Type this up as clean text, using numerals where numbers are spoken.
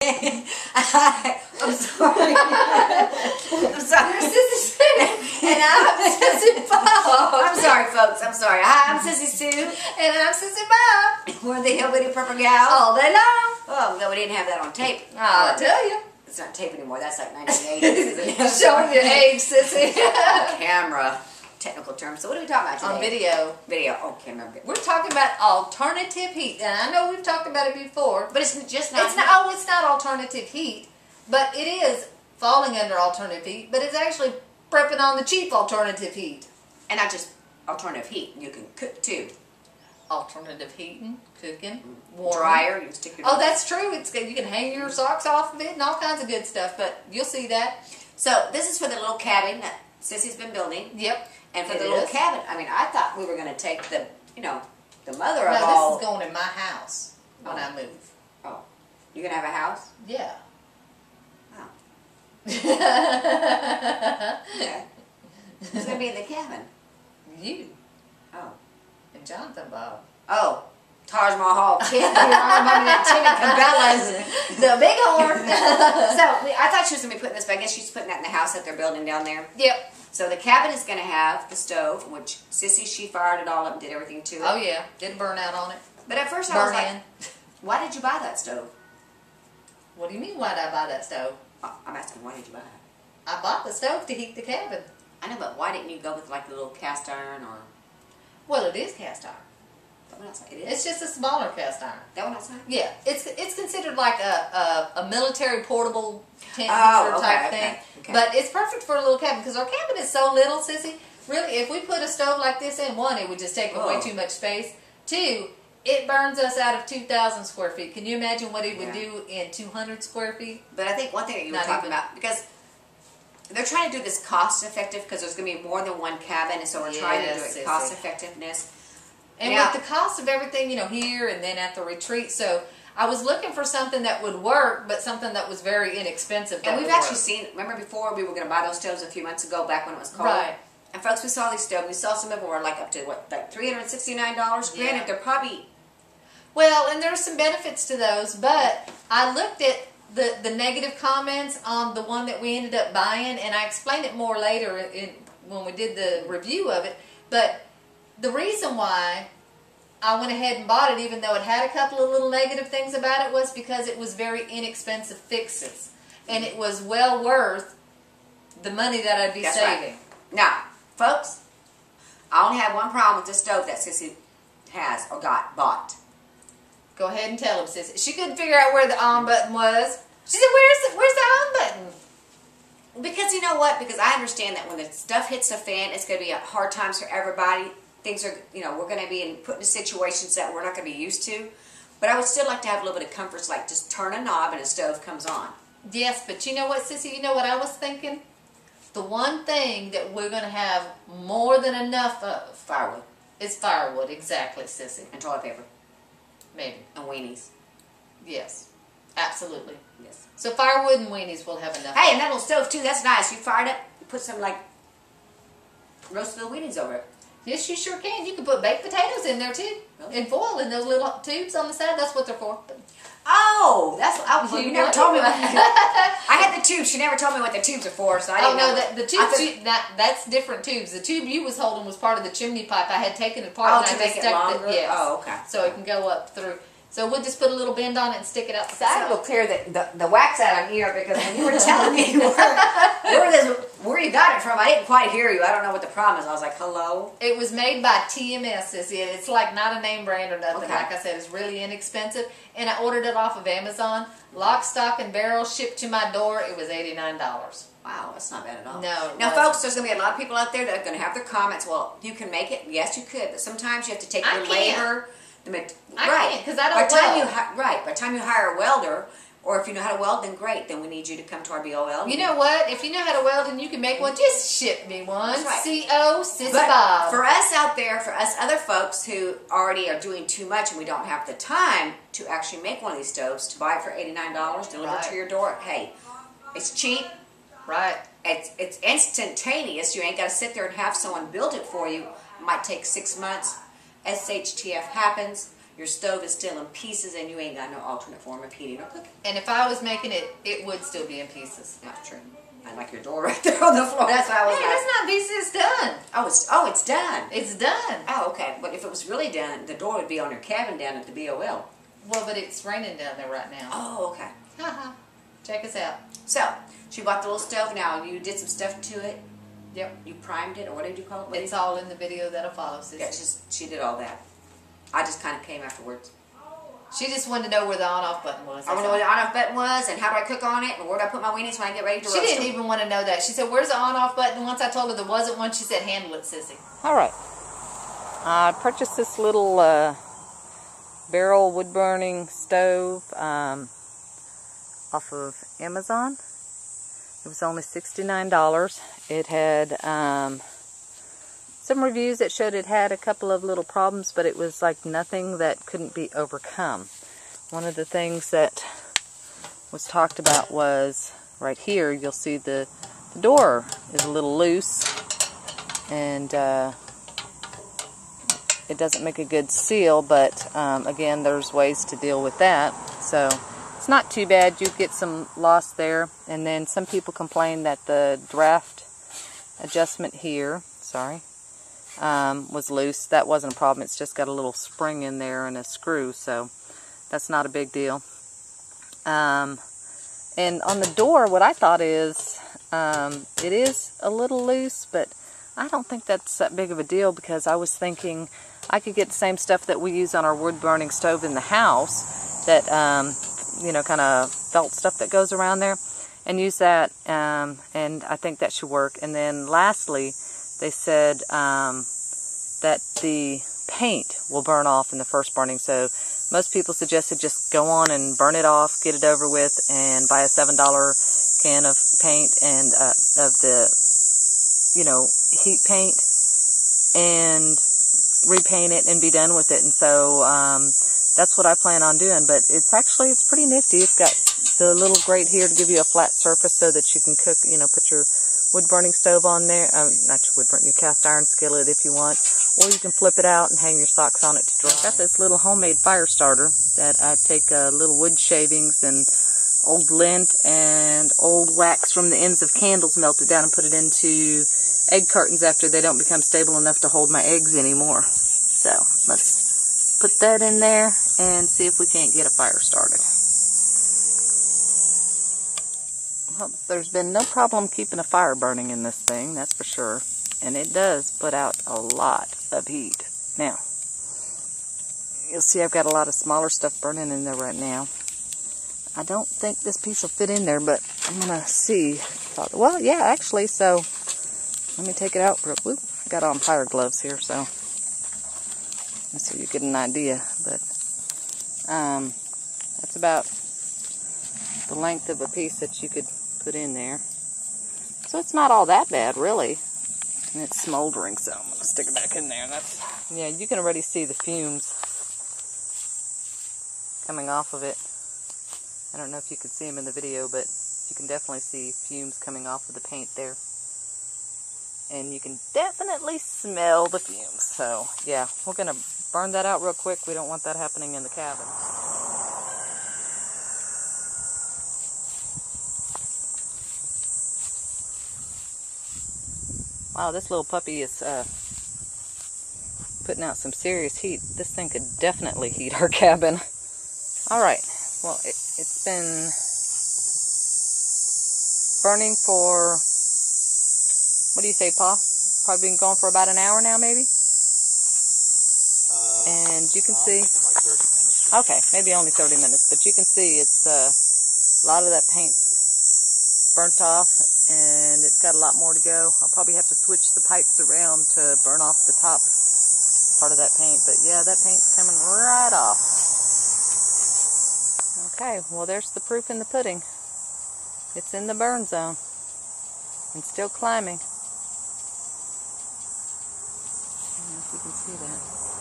I'm sorry. I'm sorry. Sissy Sue. And I'm Sissy Bob. I'm sorry, folks. I'm sorry. Hi, I'm Sissy Sue. And I'm Sissy Bob. We're the Hillbilly Prepper Gals. All day long. Oh, no, we didn't have that on tape. I'll tell you. It's not tape anymore. That's like 1980s. Showing your age, Sissy. Camera. Technical terms. So what are we talking about today? On video. Video. Oh, can't remember. We're talking about alternative heat. And I know we've talked about it before. But it's just not. It's not alternative heat. But it is falling under alternative heat. But it's actually prepping on the cheap alternative heat. And not just alternative heat. You can cook too. Alternative heating, cooking, warming. Dryer. You can stick your. Oh, that's true. It's good. You can hang your socks off of it and all kinds of good stuff. But you'll see that. So this is for the little cabin that Sissy's been building. Yep. And for the little cabin, I mean, I thought we were going to take the, the mother of No, all. this is going in my house when I move. Oh. You're going to have a house? Yeah. Oh. Okay. Who's going to be in the cabin? You. Oh. And Jonathan Bob. Oh. Taj Mahal. Timmy Cabela's. The big horn. I thought she was going to be putting this, but I guess she's putting that in the house that they're building down there. Yep. So the cabin is going to have the stove, which Sissy, she fired it all up and did everything to it. Oh, yeah. Didn't burn out on it. But at first I was like, why did you buy that stove? What do you mean, why did I buy that stove? I'm asking, why did you buy it? I bought the stove to heat the cabin. I know, but why didn't you go with like the little cast iron or... Well, it is cast iron. That one outside? It is? It's just a smaller cast iron. That one outside? Yeah. It's considered like a military portable tent type thing. Okay. But it's perfect for a little cabin because our cabin is so little, Sissy. Really, if we put a stove like this in, one, it would just take way too much space. Two, it burns us out of 2,000 square feet. Can you imagine what it would do in 200 square feet? But I think one thing that you were talking about, because they're trying to do this cost effective because there's going to be more than one cabin, and so we're trying to do it cost effectiveness. And with the cost of everything, here and then at the retreat, so I was looking for something that would work, but something that was very inexpensive. And we've actually seen, remember before we were going to buy those stoves a few months ago, back when it was cold? Right. And folks, we saw these stoves, we saw some of them were like up to, what, like $369? Granted, they're probably... Well, and there's some benefits to those, but I looked at the negative comments on the one that we ended up buying, and I explained it more later when we did the review of it, but the reason why I went ahead and bought it, even though it had a couple of little negative things about it, was because it was very inexpensive fixes. And it was well worth the money that I'd be saving. Right. Now, folks, I only have one problem with this stove that Sissy has or bought. Go ahead and tell him, Sissy. She couldn't figure out where the on button was. She said, where's the on button? Because you know what? Because I understand that when the stuff hits the fan, it's going to be hard times for everybody. Things are, we're going to be put in situations that we're not going to be used to. But I would still like to have a little bit of comforts, like just turn a knob and a stove comes on. Yes, but you know what, Sissy? You know what I was thinking? The one thing that we're going to have more than enough of. Firewood. Is firewood, exactly, Sissy. And toilet paper. Maybe. And weenies. Yes. Absolutely. Yes. So firewood and weenies will have enough. Hey, and that little stove too, that's nice. You fired it, you put some like roasted little weenies over it. Yes, you sure can. You can put baked potatoes in there too. Really? In foil in those little tubes on the side. That's what they're for. Oh, that's you never told me. I had the tubes. She never told me what the tubes are for, so I didn't know. Oh no, the tubes. That's different tubes. The tube you was holding was part of the chimney pipe. I had taken it apart. Oh, to make it longer. Yes. Oh, okay. So it can go up through. So we'll just put a little bend on it and stick it out the side. I will clear the wax out of here because when you were telling me where you got it from, I didn't quite hear you. I don't know what the problem is. I was like, hello? It was made by TMS. It's like not a name brand or nothing. Okay. Like I said, it's really inexpensive. And I ordered it off of Amazon. Lock, stock, and barrel shipped to my door. It was $89. Wow, that's not bad at all. No. Now, folks, there's going to be a lot of people out there that are going to have their comments. Well, you can make it. Yes, you could. But sometimes you have to take your labor. I can't, because I don't weld. By the time you hire a welder, or if you know how to weld, then great. Then we need you to come to our BOL. You know what? If you know how to weld and you can make one, just ship me one. That's right. C.O. Sissy Bob. For us out there, for us other folks who already are doing too much and we don't have the time to actually make one of these stoves, to buy it for $89, deliver to your door, hey, it's cheap. Right. It's instantaneous. You ain't got to sit there and have someone build it for you. It might take 6 months. SHTF happens. your stove is still in pieces and you ain't got no alternate form of heating or cooking. And if I was making it, it would still be in pieces. Not true. I like your door right there on the floor. That's why I was Hey, like, that's not pieces. It's done. oh, it's done. It's done. Oh, okay. But if it was really done, the door would be on your cabin down at the BOL. Well, but it's raining down there right now. Oh, okay. Haha. Check us out. So, she bought the little stove. Now, you did some stuff to it. Yep. You primed it, or what did you call it? It's all in the video that'll follow, Sissy. Yeah, she did all that. I just kind of came afterwards. She just wanted to know where the on-off button was. I want to know where the on-off button was, and how do I cook on it, and where do I put my weenies when I get ready to roast them. She didn't even want to know that. She said, where's the on-off button? Once I told her there wasn't one, she said, handle it, Sissy. All right. I purchased this little barrel wood-burning stove off of Amazon. It was only $69. It had some reviews that showed it had a couple of little problems, but it was like nothing that couldn't be overcome. One of the things that was talked about was right here. You'll see the door is a little loose, and it doesn't make a good seal, but again, there's ways to deal with that. So it's not too bad. You get some loss there. And then some people complain that the draft adjustment here, was loose. That wasn't a problem. It's just got a little spring in there and a screw, so that's not a big deal. And on the door, what I thought is, it is a little loose, but I don't think that's that big of a deal, because I was thinking I could get the same stuff that we use on our wood-burning stove in the house, that, you know, kind of felt stuff that goes around there, and use that, and I think that should work. And then lastly, they said that the paint will burn off in the first burning, so most people suggested just go on and burn it off, get it over with, and buy a $7 can of paint and of the, you know, heat paint, and repaint it and be done with it. And so that's what I plan on doing. But it's pretty nifty. It's got the little grate here to give you a flat surface so that you can cook, you know, put your wood-burning stove on there. Not your your cast iron skillet if you want. Or you can flip it out and hang your socks on it to dry. I've got this little homemade fire starter that I take little wood shavings and old lint and old wax from the ends of candles, melt it down and put it into egg cartons after they don't become stable enough to hold my eggs anymore. So let's put that in there and see if we can't get a fire started. Well, there's been no problem keeping a fire burning in this thing, that's for sure. And it does put out a lot of heat. Now, you'll see I've got a lot of smaller stuff burning in there right now. I don't think this piece will fit in there, but I'm going to see. Well, yeah, actually, so let me take it out. I got on fire gloves here, so you get an idea. But that's about the length of a piece that you could put in there. So it's not all that bad, really. And it's smoldering, so I'm going to stick it back in there. Yeah, you can already see the fumes coming off of it. I don't know if you could see them in the video, but you can definitely see fumes coming off of the paint there. And you can definitely smell the fumes. So, yeah, we're going to burn that out real quick. We don't want that happening in the cabin. Wow, this little puppy is putting out some serious heat. This thing could definitely heat our cabin. Alright, well, it's been burning for, what do you say, Pa? Probably been going for about an hour now, maybe? And you can see, like 30 minutes. Okay, maybe only 30 minutes, but you can see it's a lot of that paint's burnt off, and it's got a lot more to go. I'll probably have to switch the pipes around to burn off the top part of that paint, but yeah, that paint's coming right off. Okay, well, there's the proof in the pudding. It's in the burn zone and still climbing. I don't know if you can see that.